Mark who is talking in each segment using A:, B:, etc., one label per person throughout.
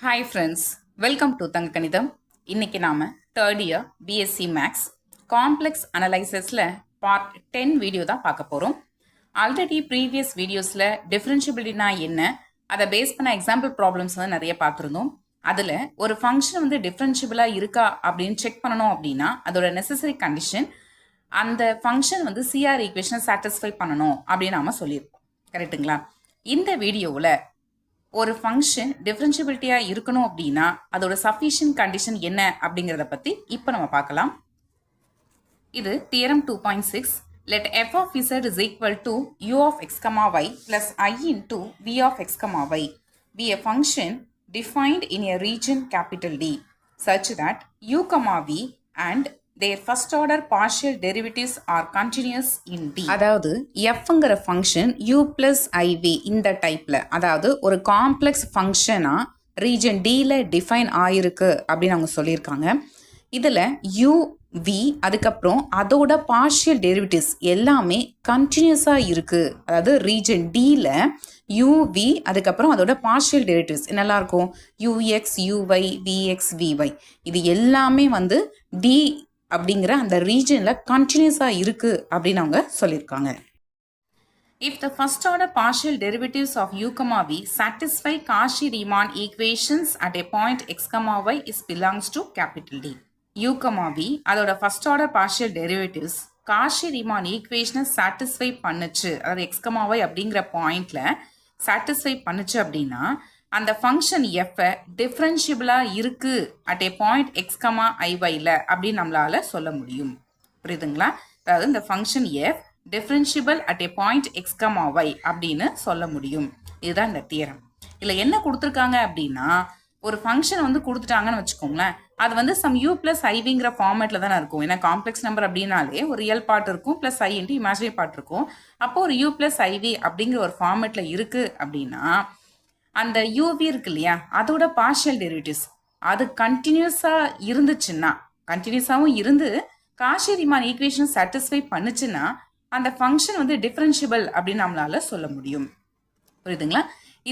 A: Hi friends, welcome to தங்க கணிதம். இன்னைக்கு நாம third year BSc maths complex அனலைசஸில் பார்ட் 10 வீடியோ தான் பார்க்க போகிறோம். ஆல்ரெடி ப்ரீவியஸ் வீடியோஸில் டிஃப்ரென்ஷியபிலிட்டினா என்ன, அதை பேஸ் பண்ண எக்ஸாம்பிள் ப்ராப்ளம்ஸ் வந்து நிறைய பார்த்துருந்தோம். அதில் ஒரு ஃபங்க்ஷன் வந்து டிஃப்ரென்ஷியபிளாக இருக்கா அப்படின்னு செக் பண்ணணும் அப்படின்னா அதோட நெசசரி கண்டிஷன் அந்த ஃபங்க்ஷன் வந்து சிஆர் ஈக்குவேஷனை சாட்டிஸ்ஃபை பண்ணணும் அப்படின்னு நாம சொல்லியிருக்கோம். கரெக்டுங்களா? இந்த வீடியோவில் ஒரு ஃபங்க்ஷன் டிஃபரன்ஷியபிலிட்டியாக இருக்கணும் அப்படின்னா அதோட சஃபிஷியன்ட் கண்டிஷன் என்ன அப்படிங்கிறத பற்றி இப்போ நம்ம பார்க்கலாம். இது theorem 2.6. Let f of z is equal to u of x comma y plus I into v of x comma y be a function defined in a region capital D such that u comma v and their first order partial derivatives are continuous in D. அதாவது fங்கிற function u plus iv இந்த டைப்ல, அதாவது ஒரு complex ஃபங்க்ஷனா region Dல define ஆயிருக்கு அப்படின்னு அவங்க சொல்லியிருக்காங்க. இதில் u v அதுக்கப்புறம் அதோட பார்ஷியல் டெரிவேட்டிவ்ஸ் எல்லாமே கண்டினியூஸாக இருக்குது. அதாவது ரீஜன் Dல uv அதுக்கப்புறம் அதோட பார்ஷியல் டெரிவேட்டிவ்ஸ் என்னெல்லாம் இருக்கும், ux uy vx vy இது எல்லாமே வந்து D அப்படிங்கிற அந்த ரீஜனில் கண்டினியூஸாக இருக்குது அப்படின்னு அவங்க சொல்லியிருக்காங்க. If the first order partial derivatives of u comma v satisfy Cauchy-Riemann equations at a point x comma y is belongs to capital D. u comma v அதோட first order partial derivatives Cauchy-Riemann equation satisfy பண்ணுச்சு, அதாவது x comma y அப்படிங்கிற பாயிண்ட்ல satisfy பண்ணுச்சு அப்படின்னா அந்த function f டிஃபரன்ஷியபிளாக இருக்கு at a point X comma ஐவையில் அப்படின்னு நம்மளால சொல்ல முடியும். புரியுதுங்களா? அதாவது இந்த function f differentiable at a point X comma y அப்படின்னு சொல்ல முடியும். இதுதான் இந்த தியரம். இதில் என்ன கொடுத்துருக்காங்க அப்படின்னா, ஒரு ஃபங்க்ஷன் வந்து கொடுத்துட்டாங்கன்னு வச்சுக்கோங்களேன், அது வந்து சம் u பிளஸ் ஐவிங்கிற ஃபார்மேட்டில் தானே இருக்கும். ஏன்னா காம்ப்ளெக்ஸ் நம்பர் அப்படின்னாலே ஒரு ரியல் பார்ட் இருக்கும் ப்ளஸ் ஐ இன்ட்டு இமேஜினரி பார்ட் இருக்கும். அப்போ ஒரு u பிளஸ் ஐவி அப்படிங்கிற ஒரு ஃபார்மேட்டில் இருக்குது அப்படின்னா அந்த uv இருக்கு இல்லையா, அதோட பார்ஷியல் டெரிவேட்டிவ்ஸ் அது கண்டினியூஸாக இருந்துச்சுன்னா, கண்டினியூஸாகவும் இருந்து காஷி-ரீமான் ஈக்குவேஷன் சாட்டிஸ்ஃபை பண்ணுச்சுன்னா அந்த ஃபங்க்ஷன் வந்து டிஃபரன்ஷியபிள் அப்படின்னு நம்மளால சொல்ல முடியும். புரியுதுங்களா?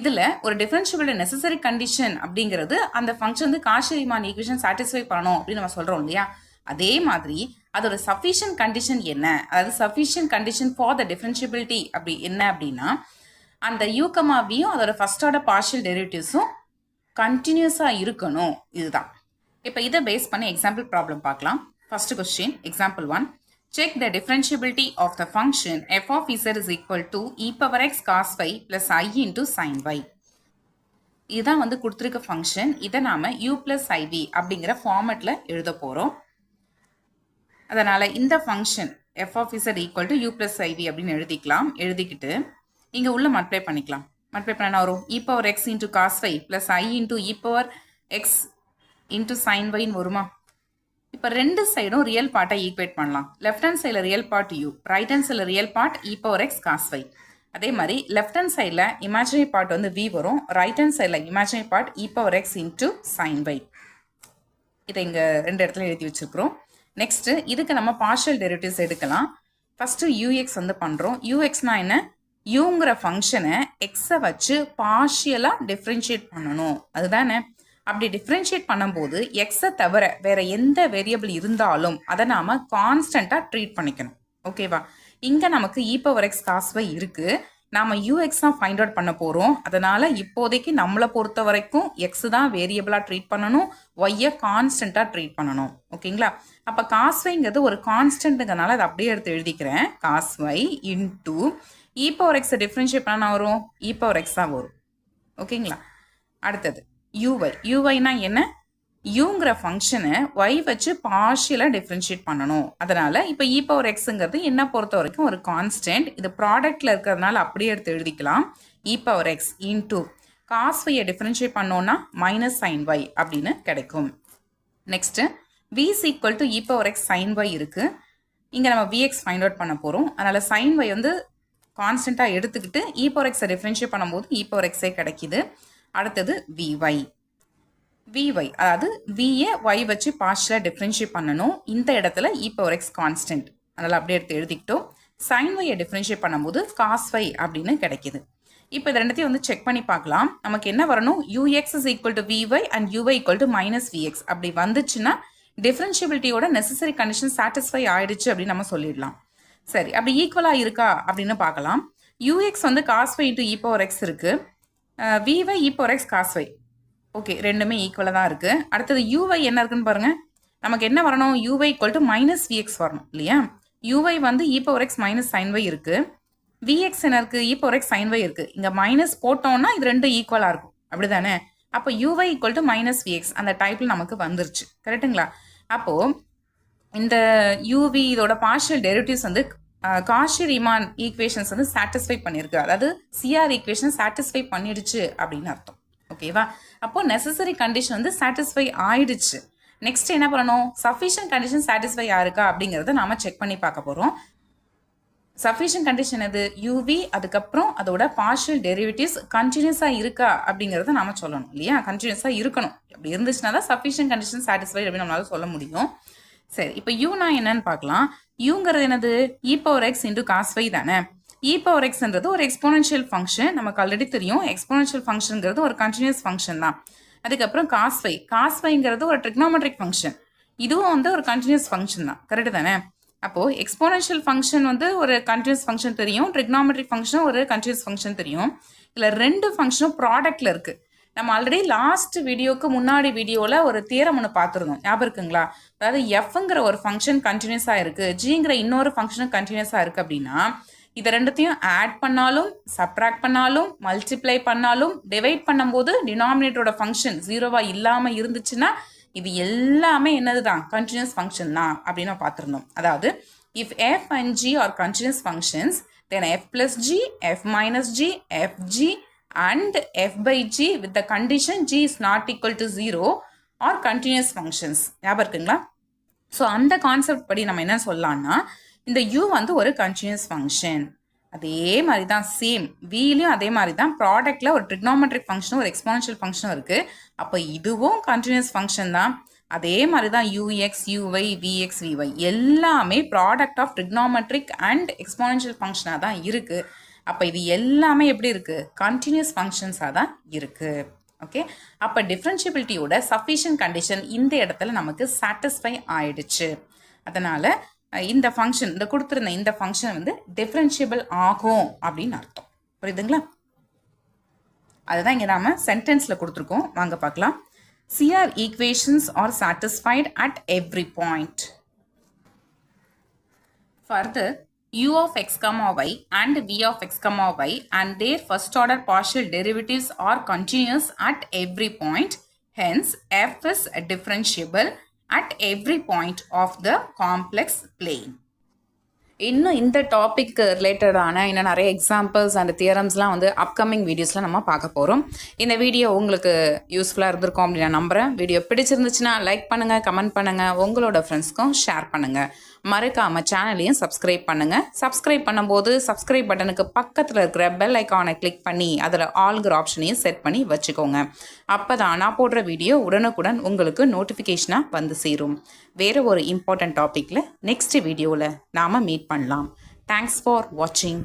A: இதில் ஒரு டிஃபரன்ஷியபிள் நெசசரி கண்டிஷன் அப்படிங்கிறது அந்த ஃபங்க்ஷன் வந்து காஷி-ரீமான் ஈக்குவேஷன் சாட்டிஸ்ஃபை பண்ணணும் அப்படின்னு நம்ம சொல்கிறோம் இல்லையா, அதே மாதிரி அதோட சஃபிஷியன்ட் கண்டிஷன் என்ன, அதாவது sufficient condition for the differentiability அப்படி என்ன அப்படின்னா அந்த u comma vயும் அதோட ஃபர்ஸ்டோட பார்ஷியல் டெரிவேட்டிவ்ஸும் கண்டினியூஸாக இருக்கணும். இதுதான். இப்போ இதை பேஸ் பண்ணி எக்ஸாம்பிள் ப்ராப்ளம் பார்க்கலாம். First question, example 1. Check the differentiability of the function f of z is equal to e power x cos y plus I into sin y. இதுதான் வந்து கொடுத்துருக்க ஃபங்க்ஷன். இதை நாம u plus iv அப்படிங்கிற ஃபார்மேட்டில் எழுத போகிறோம். அதனால் இந்த function f of z equal to u plus iv அப்படின்னு எழுதிக்கிட்டு இங்கே உள்ள மல்டிப்ளை பண்ணிக்கலாம். மல்டிப்ளை பண்ணா வரும் e power x into cos y plus I into e power x into sin y வருமா? இப்போ ரெண்டு சைடும் ரியல் பார்ட்டை ஈக்குவேட் பண்ணலாம். லெஃப்ட் ஹேண்ட் சைடில் real part u, right hand சைடில் real part e power x cos y. அதே மாதிரி லெஃப்ட் ஹேண்ட் சைடில் இமேஜினரி பார்ட் வந்து v வரும், ரைட் ஹேண்ட் சைடில் imaginary part e power x into sin y. இதை இங்கே ரெண்டு இடத்துல எழுதி வச்சுருக்கிறோம். நெக்ஸ்ட்டு இதுக்கு நம்ம பார்ஷியல் டெரிவேட்டிவ்ஸ் எடுக்கலாம். ஃபஸ்ட்டு ux வந்து பண்ணுறோம். uxனா என்ன, யூங்கிற ஃபங்க்ஷனை எக்ஸை வச்சு பார்ஷியலாக டிஃப்ரென்ஷியேட் பண்ணணும், அதுதானே? அப்படி டிஃப்ரென்ஷியேட் பண்ணும்போது எக்ஸை தவிர வேற எந்த வேரியபிள் இருந்தாலும் அதை நாம் கான்ஸ்டண்ட்டாக ட்ரீட் பண்ணிக்கணும். ஓகேவா? இங்கே நமக்கு e power x cos y இருக்குது, நாம் ux தான் ஃபைண்ட் அவுட் பண்ண போகிறோம். அதனால் இப்போதைக்கு நம்மளை பொறுத்த வரைக்கும் எக்ஸ் தான் வேரியபிளாக ட்ரீட் பண்ணணும், ஒய்யை கான்ஸ்டண்ட்டாக ட்ரீட் பண்ணணும். ஓகேங்களா? அப்போ cos yங்கிறது ஒரு கான்ஸ்டன்ட்டுங்கிறனால அதை அப்படியே எடுத்து எழுதிக்கிறேன். cos y into e power x differentiate பண்ணா வரும், e power x தான் வரும். ஓகேங்களா? அடுத்தது uy னா என்ன, யூங்கிற ஃபங்க்ஷனை y வச்சு பார்ஷியலாக டிஃப்ரென்ஷியேட் பண்ணணும். அதனால் இப்போ e power xங்கிறது என்ன பொறுத்த வரைக்கும் ஒரு கான்ஸ்டன்ட். இது ப்ராடக்டில் இருக்கிறதுனால அப்படியே எடுத்து எழுதிக்கலாம். e power x into cos yயை டிஃப்ரென்ஷியேட் பண்ணோன்னா மைனஸ் sin y அப்படின்னு கிடைக்கும். Next v is equal to e power x sin y இருக்குது. இங்கே நம்ம vx ஃபைண்ட் அவுட் பண்ண போகிறோம். அதனால் sin y வந்து கான்ஸ்டண்ட்டாக எடுத்துக்கிட்டு e power x டிஃப்ரென்ஷியேட் பண்ணும்போது e power x கிடைக்குது. அடுத்தது vy அதாவது vயை y வச்சு பார்ஷியலாக டிஃப்ரென்ஷியேட் பண்ணணும். இந்த இடத்துல e power x கான்ஸ்டன்ட், அதனால் அப்படியே எடுத்து எழுதிக்கிட்டோம். sin yயை டிஃப்ரென்ஷியேட் பண்ணும்போது cos y அப்படின்னு கிடைக்குது. இப்போ இது ரெண்டுத்தையும் வந்து செக் பண்ணி பார்க்கலாம். நமக்கு என்ன வரணும், ux is equal to vy and uy equal to minus vx அப்படி வந்துச்சுன்னா டிஃபரன்ஷியபிலிட்டியோட நெசசரி கண்டிஷன் சாட்டிஸ்ஃபை ஆயிடுச்சு அப்படின்னு நம்ம சொல்லிடலாம். சரி, அப்படி ஈக்குவலாக இருக்கா அப்படின்னு பார்க்கலாம். ux வந்து cos y into e power x இருக்கு, vy e power x cos y. Okay, ரெண்டுமே ஈக்குவலாக தான் இருக்குது. அடுத்தது uy என்ன இருக்குன்னு பாருங்கள். நமக்கு என்ன வரணும், uy equal to minus vx வரணும் இல்லையா. uy வந்து e power x minus sin y இருக்குது, vx என்ன இருக்குது, e power x sin y இருக்குது. இங்கே மைனஸ் போட்டோம்னா இது ரெண்டும் ஈக்குவலாக இருக்கும், அப்படி தானே. அப்போ uy equal to minus vx அந்த டைப்பில் நமக்கு வந்துருச்சு, கரெக்டுங்களா. அப்போது இந்த uv இதோட பார்ஷியல் டெரிவேட்டிவ்ஸ் வந்து காஷி-ரீமான் ஈக்குவேஷன்ஸ் வந்து சாட்டிஸ்ஃபை பண்ணியிருக்கு, அதாவது சிஆர் ஈக்குவேஷன் சாட்டிஸ்ஃபை பண்ணிடுச்சு அப்படின்னு அர்த்தம். ஓகேவா. அப்போது நெசசரி கண்டிஷன் வந்து சாட்டிஸ்ஃபை ஆயிடுச்சு. நெக்ஸ்ட் என்ன பண்ணணும், சஃபிஷியன்ட் கண்டிஷன் சாட்டிஸ்ஃபை ஆயிருக்கா அப்படிங்கிறத நாம செக் பண்ணி பார்க்க போகிறோம். சஃபிஷியன்ட் கண்டிஷன் எது, யூவி, அதுக்கப்புறம் அதோட பார்ஷியல் டெரிவேட்டிவ்ஸ் கண்டினியூஸாக இருக்கா அப்படிங்கிறத நாம சொல்லணும் இல்லையா. கண்டினியூஸாக இருக்கணும், அப்படி இருந்துச்சுன்னா தான் சஃபிஷியன்ட் கண்டிஷன் சாட்டிஸ்ஃபை அப்படின்னு நம்மளால சொல்ல முடியும். சரி, இப்போ யூனா என்னன்னு பார்க்கலாம். யூங்கிறது என்னது, e power x into cos y தானே. இ பவர் எக்ஸ்ன்றது ஒரு எக்ஸ்போனன்ஷியல் ஃபங்க்ஷன், நமக்கு ஆல்ரெடி தெரியும். எக்ஸ்போனன்ஷியல் ஃபங்க்ஷனுங்கிறது ஒரு கண்டினியூஸ் ஃபங்க்ஷன் தான். அதுக்கப்புறம் காஸ் வைங்கிறது ஒரு ட்ரிக்னாமெட்ரிக் ஃபங்க்ஷன், இதுவும் வந்து ஒரு கண்டினியூஸ் ஃபங்க்ஷன் தான், கரெக்டு தானே. அப்போது எக்ஸ்போனன்ஷியல் ஃபங்க்ஷன் வந்து ஒரு கண்டினியூஸ் ஃபங்க்ஷன் தெரியும், ட்ரிக்னாமெட்ரிக் ஃபங்க்ஷனும் ஒரு கண்டினியூஸ் ஃபங்க்ஷன் தெரியும். இதில் ரெண்டு ஃபங்க்ஷனும் ப்ராடக்டில் இருக்குது. நம்ம ஆல்ரெடி லாஸ்ட் வீடியோக்கு முன்னாடி வீடியோவில் ஒரு தியரம் ஒன்று பார்த்துருந்தோம், ஞாபகம் இருக்குங்களா. அதாவது எஃப்ங்கிற ஒரு ஃபங்க்ஷன் கண்டினியூஸாக இருக்குது, ஜிங்கிற இன்னொரு ஃபங்க்ஷனும் கண்டினியூஸாக இருக்குது அப்படின்னா இதை ரெண்டுத்தையும் ஆட் பண்ணாலும் சப்ராக்ட் பண்ணாலும் மல்டிப்ளை பண்ணாலும் டிவைட் பண்ணும்போது டினாமினேட்டரோட ஃபங்க்ஷன் ஜீரோவாக இல்லாமல் இருந்துச்சுன்னா இது எல்லாமே என்னது தான், கண்டினியூஸ் ஃபங்க்ஷன் தான் அப்படின்னு பார்த்துருந்தோம். அதாவது if f and g are continuous functions then f plus g, f minus g, f g and f by g with the condition g is not equal to 0 are continuous functions. ஞாபகம் இருக்குங்களா. So அந்த concept படி நம்ம என்ன சொல்லலாம்னா, இந்த u வந்து ஒரு கண்டினியூஸ் ஃபங்க்ஷன். அதே மாதிரி தான் சேம் விலையும் அதே மாதிரி தான் ப்ராடக்டில் ஒரு ட்ரிக்னாமெட்ரிக் ஃபங்க்ஷனும் ஒரு எக்ஸ்போனன்ஷியல் ஃபங்க்ஷனும் இருக்குது. அப்போ இதுவும் கண்டினியூஸ் ஃபங்க்ஷன் தான். அதே மாதிரி தான் ux, uy, vx, vy எல்லாமே product of trigonometric and exponential ஃபங்க்ஷனாக தான் இருக்குது. அப்போ இது எல்லாமே எப்படி இருக்குது, கண்டினியூஸ் ஃபங்க்ஷன்ஸாக தான் இருக்குது. ஓகே, அப்போ டிஃப்ரென்ஷியபிலிட்டியோட சஃபிஷியன்ட் கண்டிஷன் இந்த இடத்துல நமக்கு சாட்டிஸ்ஃபை ஆயிடுச்சு. அதனால் இந்த ஃபங்க்ஷன், இந்த கொடுத்துருந்த இந்த ஃபங்க்ஷன் வந்து டிஃப்ரென்ஷியபிள் ஆகும் அப்படின்னு அர்த்தம். புரியுதுங்களா. அதுதான் இங்கே நாம் சென்டென்ஸில் கொடுத்துருக்கோம், வாங்க பார்க்கலாம். CR equations are satisfied at every point. Further, u of x comma y and v of x comma y and their first order partial derivatives are continuous at every point. Hence, f is differentiable at every point of the complex plane. இன்னும் இந்த topic ரிலேட்டடான இன்னும் நிறைய examples and தியரம்ஸ்லாம் வந்து upcoming வீடியோஸில் நம்ம பார்க்க போகிறோம். இந்த வீடியோ உங்களுக்கு யூஸ்ஃபுல்லாக இருந்திருக்கும் அப்படின்னு நான் நம்புகிறேன். வீடியோ பிடிச்சிருந்துச்சுன்னா லைக் பண்ணுங்கள், கமெண்ட் பண்ணுங்கள், உங்களோட ஃப்ரெண்ட்ஸ்க்கும் ஷேர் பண்ணுங்கள். மறக்காமல் சேனலையும் சப்ஸ்கிரைப் பண்ணுங்கள். சப்ஸ்கிரைப் பண்ணும்போது சப்ஸ்கிரைப் பட்டனுக்கு பக்கத்தில் இருக்கிற பெல் ஐக்கானை கிளிக் பண்ணி அதில் ஆல்கிற ஆப்ஷனையும் செட் பண்ணி வச்சுக்கோங்க. அப்போ தான் நான் போடுற வீடியோ உடனுக்குடன் உங்களுக்கு நோட்டிஃபிகேஷனாக வந்து சேரும். வேறு ஒரு இம்பார்ட்டன்ட் டாப்பிக்கில் நெக்ஸ்ட் வீடியோவில் நாம் மீட் பண்ணலாம். தேங்க்ஸ் ஃபார் வாட்சிங்.